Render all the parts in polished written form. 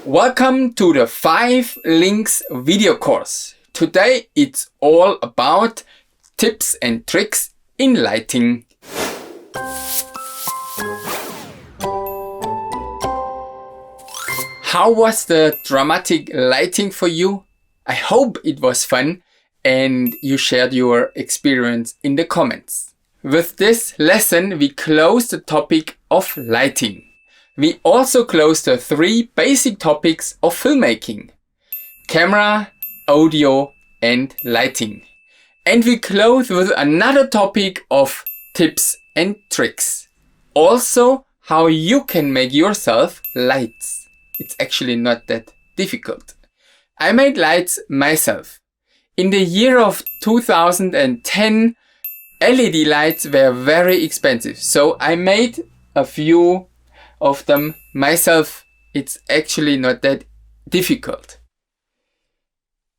Welcome to the 5 links video course. Today it's all about tips and tricks in lighting. How was the dramatic lighting for you? I hope it was fun and you shared your experience in the comments. With this lesson we close the topic of lighting. We also close the 3 basic topics of filmmaking: camera, audio and lighting. And we close with another topic of tips and tricks. Also how you can make yourself lights. It's actually not that difficult. I made lights myself. In the year of 2010, LED lights were very expensive, so I made a few of them myself. It's actually not that difficult.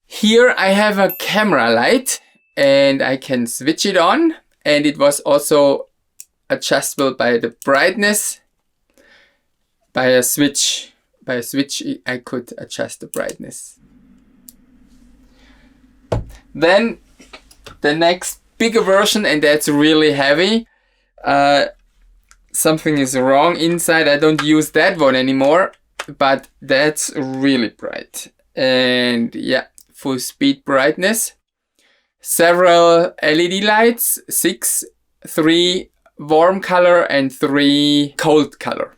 Here I have a camera light and I can switch it on, and it was also adjustable by the brightness. By a switch I could adjust the brightness. Then the next bigger version, and that's really heavy. Something is wrong inside. I don't use that one anymore, but that's really bright. And yeah, full speed brightness. Several LED lights, 6, 3 warm color and 3 cold color.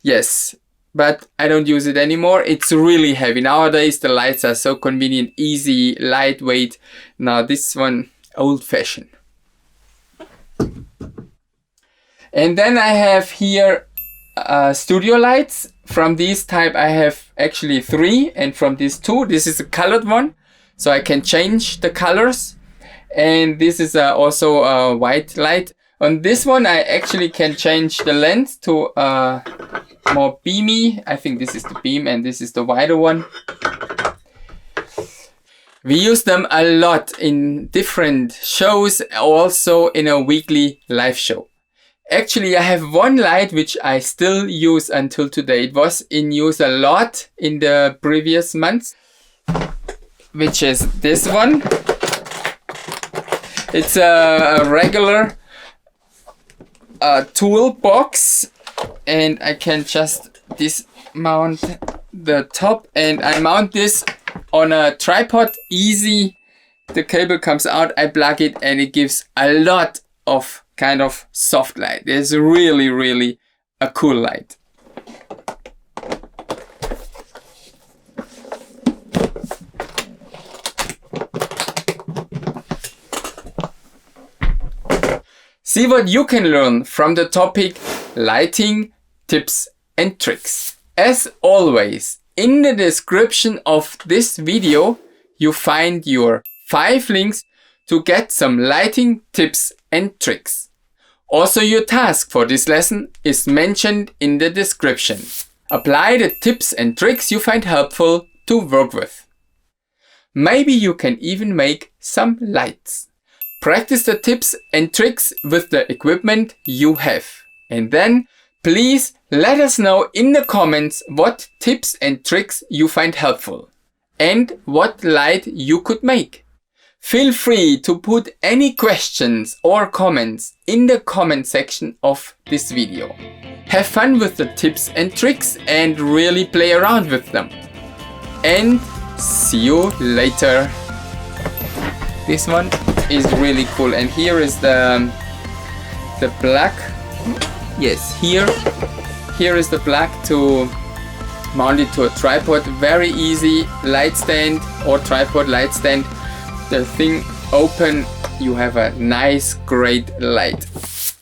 Yes, but I don't use it anymore. It's really heavy. Nowadays the lights are so convenient, easy, lightweight. Now this one, old-fashioned. And then I have here studio lights. From this type I have actually 3, and from these 2, this is a colored one, so I can change the colors. And this is also a white light. On this one I actually can change the lens to more beamy. I think this is the beam and this is the wider one. We use them a lot in different shows, also in a weekly live show. Actually, I have one light which I still use until today. It was in use a lot in the previous months, which is this one. It's a regular toolbox, and I can just dismount the top, and I mount this on a tripod. Easy. The cable comes out, I plug it, and it gives a lot of kind of soft light. It's really a cool light. See what you can learn from the topic lighting, tips and tricks. As always, in the description of this video you find your 5 links to get some lighting tips and tricks. Also, your task for this lesson is mentioned in the description. Apply the tips and tricks you find helpful to work with. Maybe you can even make some lights. Practice the tips and tricks with the equipment you have. And then please let us know in the comments what tips and tricks you find helpful and what light you could make. Feel free to put any questions or comments in the comment section of this video. Have fun with the tips and tricks and really play around with them. And see you later. This one is really cool, and here is the plug. Yes, here is the plug to mount it to a tripod. Very easy light stand or tripod light stand. The thing open, you have a nice, great light.